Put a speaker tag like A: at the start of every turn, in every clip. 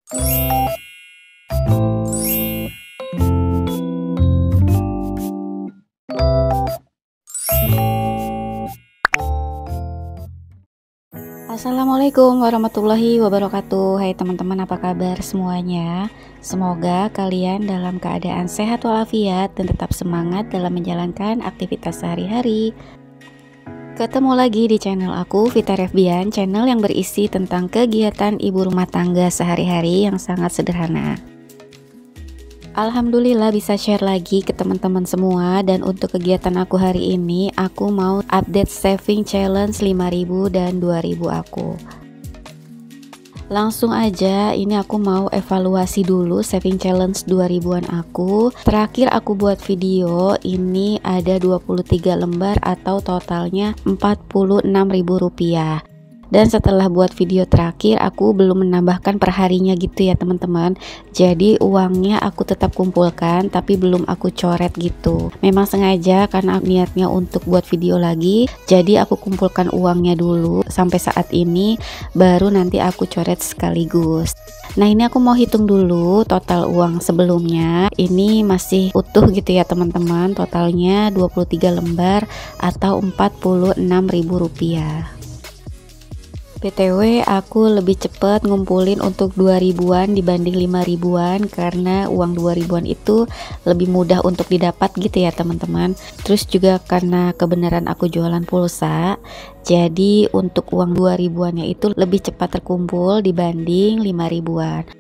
A: Assalamualaikum warahmatullahi wabarakatuh. Hai teman-teman, apa kabar semuanya? Semoga kalian dalam keadaan sehat walafiat dan tetap semangat dalam menjalankan aktivitas sehari-hari. Ketemu lagi di channel aku, Vita Refbian, channel yang berisi tentang kegiatan ibu rumah tangga sehari-hari yang sangat sederhana. Alhamdulillah bisa share lagi ke teman-teman semua. Dan untuk kegiatan aku hari ini, aku mau update saving challenge 5.000 dan 2.000 aku. Langsung aja, ini aku mau evaluasi dulu saving challenge 2000-an aku. Terakhir aku buat video ini ada 23 lembar atau totalnya Rp46.000. Dan setelah buat video terakhir, aku belum menambahkan perharinya gitu ya teman-teman. Jadi uangnya aku tetap kumpulkan, tapi belum aku coret gitu. Memang sengaja karena niatnya untuk buat video lagi. Jadi aku kumpulkan uangnya dulu sampai saat ini, baru nanti aku coret sekaligus. Nah, ini aku mau hitung dulu total uang sebelumnya. Ini masih utuh gitu ya teman-teman. Totalnya 23 lembar atau Rp46.000. BTW aku lebih cepat ngumpulin untuk 2000-an dibanding 5000-an karena uang 2000-an itu lebih mudah untuk didapat gitu ya teman-teman. Terus juga karena kebenaran aku jualan pulsa, jadi untuk uang 2000-annya itu lebih cepat terkumpul dibanding 5000-an.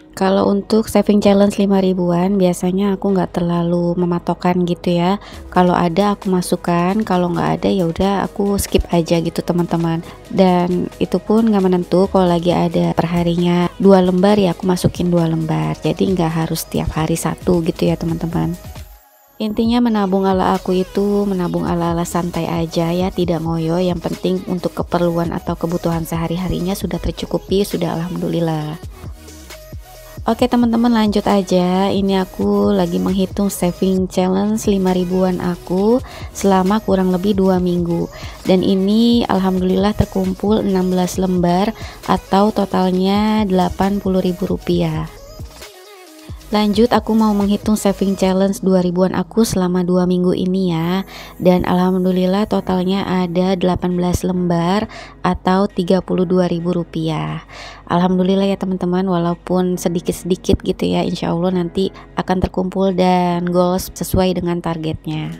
A: Kalau untuk saving challenge 5.000-an biasanya aku nggak terlalu mematokkan gitu ya. Kalau ada aku masukkan, kalau nggak ada ya udah aku skip aja gitu teman-teman. Dan itu pun nggak menentu, kalau lagi ada perharinya 2 lembar ya aku masukin 2 lembar. Jadi nggak harus tiap hari satu gitu ya teman-teman. Intinya menabung ala aku itu menabung ala-ala santai aja ya, tidak ngoyo. Yang penting untuk keperluan atau kebutuhan sehari-harinya sudah tercukupi, sudah alhamdulillah. Oke teman-teman, lanjut aja. Ini aku lagi menghitung saving challenge 5.000-an aku selama kurang lebih 2 minggu. Dan ini alhamdulillah terkumpul 16 lembar atau totalnya Rp80.000. Lanjut, aku mau menghitung saving challenge 2000-an aku selama 2 minggu ini ya. Dan alhamdulillah totalnya ada 18 lembar atau Rp32.000. Alhamdulillah ya teman-teman, walaupun sedikit-sedikit gitu ya, insya Allah nanti akan terkumpul dan goals sesuai dengan targetnya.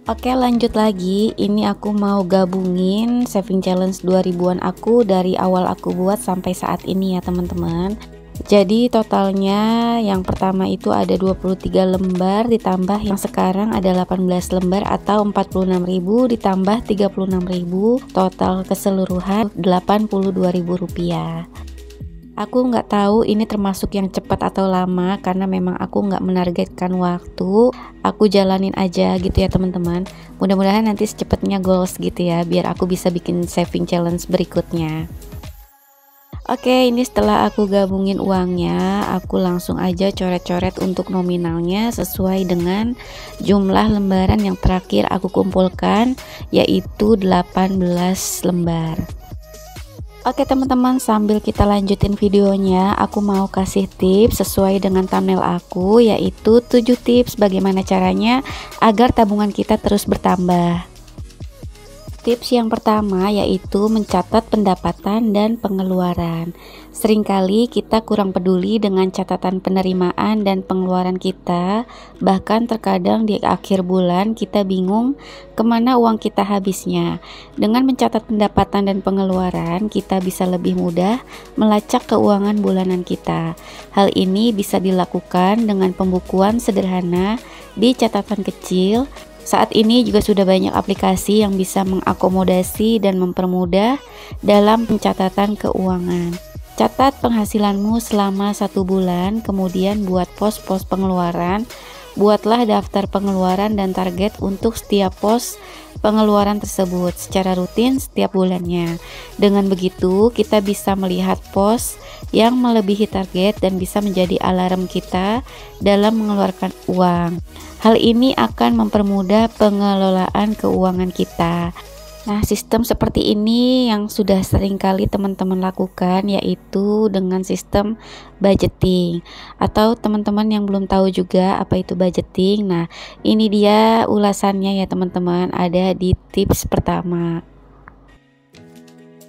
A: Oke, lanjut lagi. Ini aku mau gabungin saving challenge 2000-an aku dari awal aku buat sampai saat ini ya teman-teman. Jadi totalnya yang pertama itu ada 23 lembar ditambah yang sekarang ada 18 lembar atau 46.000 ditambah 36.000, total keseluruhan Rp82.000. Aku nggak tahu ini termasuk yang cepat atau lama karena memang aku nggak menargetkan waktu. Aku jalanin aja gitu ya teman-teman. Mudah-mudahan nanti secepatnya goals gitu ya, biar aku bisa bikin saving challenge berikutnya. Oke, ini setelah aku gabungin uangnya, aku langsung aja coret-coret untuk nominalnya sesuai dengan jumlah lembaran yang terakhir aku kumpulkan, yaitu 18 lembar. Oke teman-teman, sambil kita lanjutin videonya, aku mau kasih tips sesuai dengan thumbnail aku, yaitu 7 tips bagaimana caranya agar tabungan kita terus bertambah. Tips yang pertama yaitu mencatat pendapatan dan pengeluaran. Seringkali kita kurang peduli dengan catatan penerimaan dan pengeluaran kita. Bahkan terkadang di akhir bulan kita bingung kemana uang kita habisnya. Dengan mencatat pendapatan dan pengeluaran, kita bisa lebih mudah melacak keuangan bulanan kita. Hal ini bisa dilakukan dengan pembukuan sederhana di catatan kecil. Saat ini juga sudah banyak aplikasi yang bisa mengakomodasi dan mempermudah dalam pencatatan keuangan. Catat penghasilanmu selama 1 bulan, kemudian buat pos-pos pengeluaran. Buatlah daftar pengeluaran dan target untuk setiap pos pengeluaran tersebut secara rutin setiap bulannya. Dengan begitu, kita bisa melihat pos yang melebihi target dan bisa menjadi alarm kita dalam mengeluarkan uang. Hal ini akan mempermudah pengelolaan keuangan kita. Nah, sistem seperti ini yang sudah sering kali teman-teman lakukan, yaitu dengan sistem budgeting. Atau teman-teman yang belum tahu juga apa itu budgeting, nah ini dia ulasannya ya teman-teman, ada di tips pertama.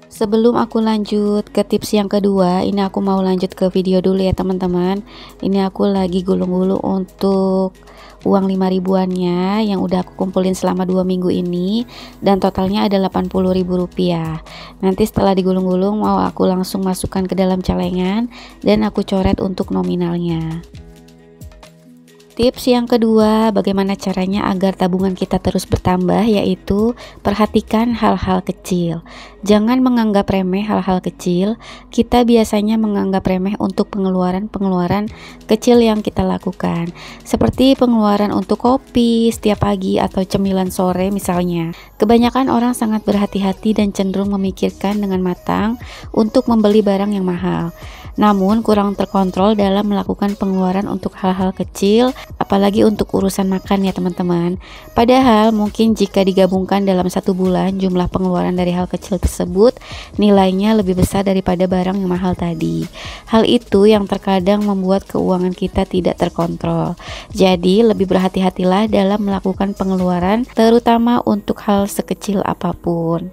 A: Sebelum aku lanjut ke tips yang kedua, ini aku mau lanjut ke video dulu ya teman-teman. Ini aku lagi gulung-gulung untuk uang 5 ribuannya yang udah aku kumpulin selama 2 minggu ini, dan totalnya ada 80.000 rupiah. Nanti setelah digulung-gulung mau aku langsung masukkan ke dalam celengan dan aku coret untuk nominalnya. Tips yang kedua, bagaimana caranya agar tabungan kita terus bertambah, yaitu perhatikan hal-hal kecil. Jangan menganggap remeh hal-hal kecil. Kita biasanya menganggap remeh untuk pengeluaran-pengeluaran kecil yang kita lakukan, seperti pengeluaran untuk kopi setiap pagi atau cemilan sore misalnya. Kebanyakan orang sangat berhati-hati dan cenderung memikirkan dengan matang untuk membeli barang yang mahal, namun kurang terkontrol dalam melakukan pengeluaran untuk hal-hal kecil, apalagi untuk urusan makan ya teman-teman. Padahal mungkin jika digabungkan dalam 1 bulan, jumlah pengeluaran dari hal kecil tersebut nilainya lebih besar daripada barang yang mahal tadi. Hal itu yang terkadang membuat keuangan kita tidak terkontrol. Jadi lebih berhati-hatilah dalam melakukan pengeluaran, terutama untuk hal sekecil apapun.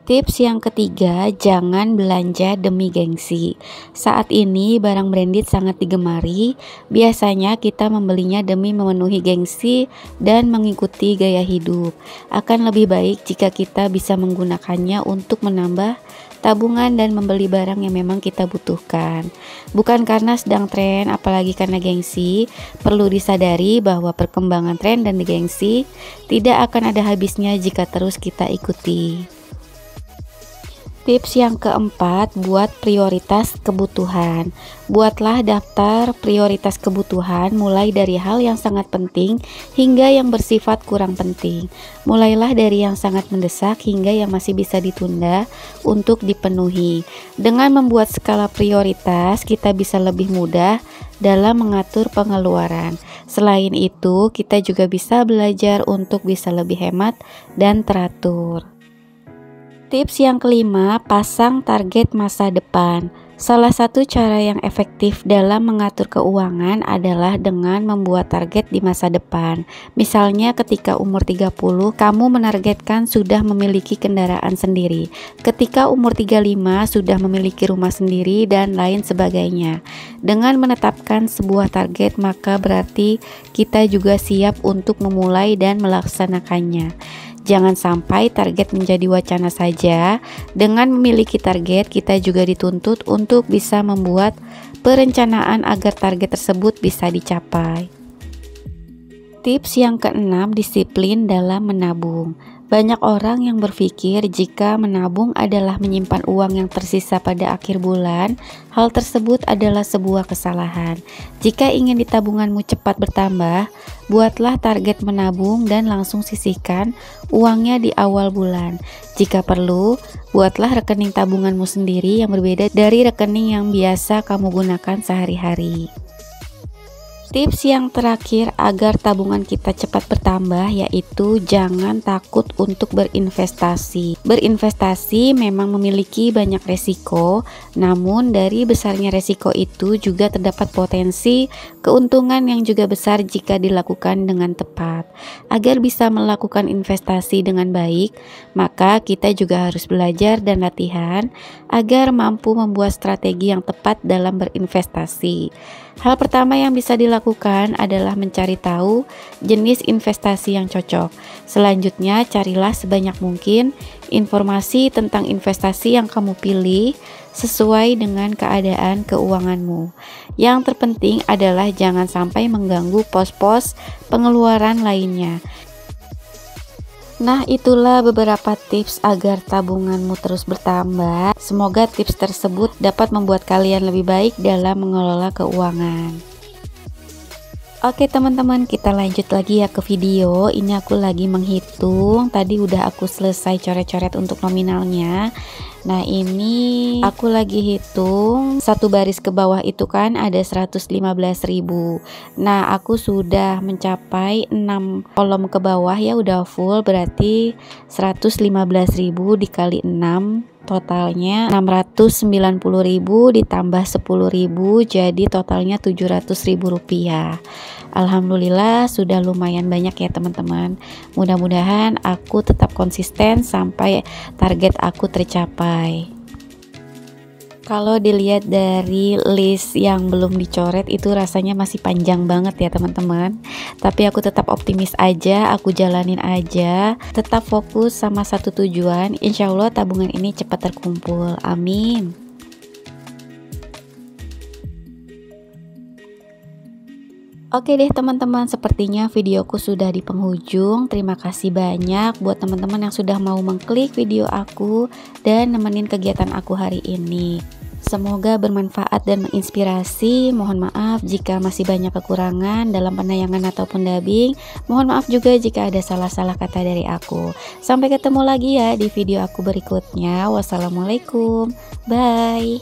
A: Tips yang ketiga, jangan belanja demi gengsi. Saat ini barang branded sangat digemari. Biasanya kita membelinya demi memenuhi gengsi dan mengikuti gaya hidup. Akan lebih baik jika kita bisa menggunakannya untuk menambah tabungan dan membeli barang yang memang kita butuhkan. Bukan karena sedang tren, apalagi karena gengsi. Perlu disadari bahwa perkembangan tren dan gengsi tidak akan ada habisnya jika terus kita ikuti. Tips yang keempat, buat prioritas kebutuhan. Buatlah daftar prioritas kebutuhan mulai dari hal yang sangat penting hingga yang bersifat kurang penting. Mulailah dari yang sangat mendesak hingga yang masih bisa ditunda untuk dipenuhi. Dengan membuat skala prioritas, kita bisa lebih mudah dalam mengatur pengeluaran. Selain itu, kita juga bisa belajar untuk bisa lebih hemat dan teratur. Tips yang kelima, pasang target masa depan. Salah satu cara yang efektif dalam mengatur keuangan adalah dengan membuat target di masa depan. Misalnya ketika umur 30, kamu menargetkan sudah memiliki kendaraan sendiri. Ketika umur 35 sudah memiliki rumah sendiri dan lain sebagainya. Dengan menetapkan sebuah target, maka berarti kita juga siap untuk memulai dan melaksanakannya. Jangan sampai target menjadi wacana saja. Dengan memiliki target, kita juga dituntut untuk bisa membuat perencanaan agar target tersebut bisa dicapai. Tips yang keenam, disiplin dalam menabung. Banyak orang yang berpikir jika menabung adalah menyimpan uang yang tersisa pada akhir bulan. Hal tersebut adalah sebuah kesalahan. Jika ingin di tabunganmu cepat bertambah, buatlah target menabung dan langsung sisihkan uangnya di awal bulan. Jika perlu, buatlah rekening tabunganmu sendiri yang berbeda dari rekening yang biasa kamu gunakan sehari-hari. Tips yang terakhir agar tabungan kita cepat bertambah, yaitu jangan takut untuk berinvestasi. Berinvestasi memang memiliki banyak resiko, namun dari besarnya resiko itu juga terdapat potensi keuntungan yang juga besar jika dilakukan dengan tepat. Agar bisa melakukan investasi dengan baik, maka kita juga harus belajar dan latihan agar mampu membuat strategi yang tepat dalam berinvestasi. Hal pertama yang bisa dilakukan adalah mencari tahu jenis investasi yang cocok. Selanjutnya, carilah sebanyak mungkin informasi tentang investasi yang kamu pilih sesuai dengan keadaan keuanganmu. Yang terpenting adalah jangan sampai mengganggu pos-pos pengeluaran lainnya. Nah, itulah beberapa tips agar tabunganmu terus bertambah. Semoga tips tersebut dapat membuat kalian lebih baik dalam mengelola keuangan. Oke teman-teman, kita lanjut lagi ya ke video. Ini aku lagi menghitung. Tadi udah aku selesai coret-coret untuk nominalnya. Nah ini aku lagi hitung satu baris ke bawah itu kan ada 115.000. Nah aku sudah mencapai 6 kolom ke bawah ya, udah full, berarti 115.000 dikali 6, totalnya 690.000 ditambah 10.000, jadi totalnya 700.000 rupiah. Alhamdulillah sudah lumayan banyak ya teman-teman. Mudah-mudahan aku tetap konsisten sampai target aku tercapai. Kalau dilihat dari list yang belum dicoret itu rasanya masih panjang banget ya teman-teman. Tapi aku tetap optimis aja, aku jalanin aja, tetap fokus sama satu tujuan. Insya Allah tabungan ini cepat terkumpul, amin. Oke deh teman-teman, sepertinya videoku sudah di penghujung. Terima kasih banyak buat teman-teman yang sudah mau mengklik video aku dan nemenin kegiatan aku hari ini. Semoga bermanfaat dan menginspirasi. Mohon maaf jika masih banyak kekurangan dalam penayangan ataupun dubbing. Mohon maaf juga jika ada salah-salah kata dari aku. Sampai ketemu lagi ya di video aku berikutnya. Wassalamualaikum, bye.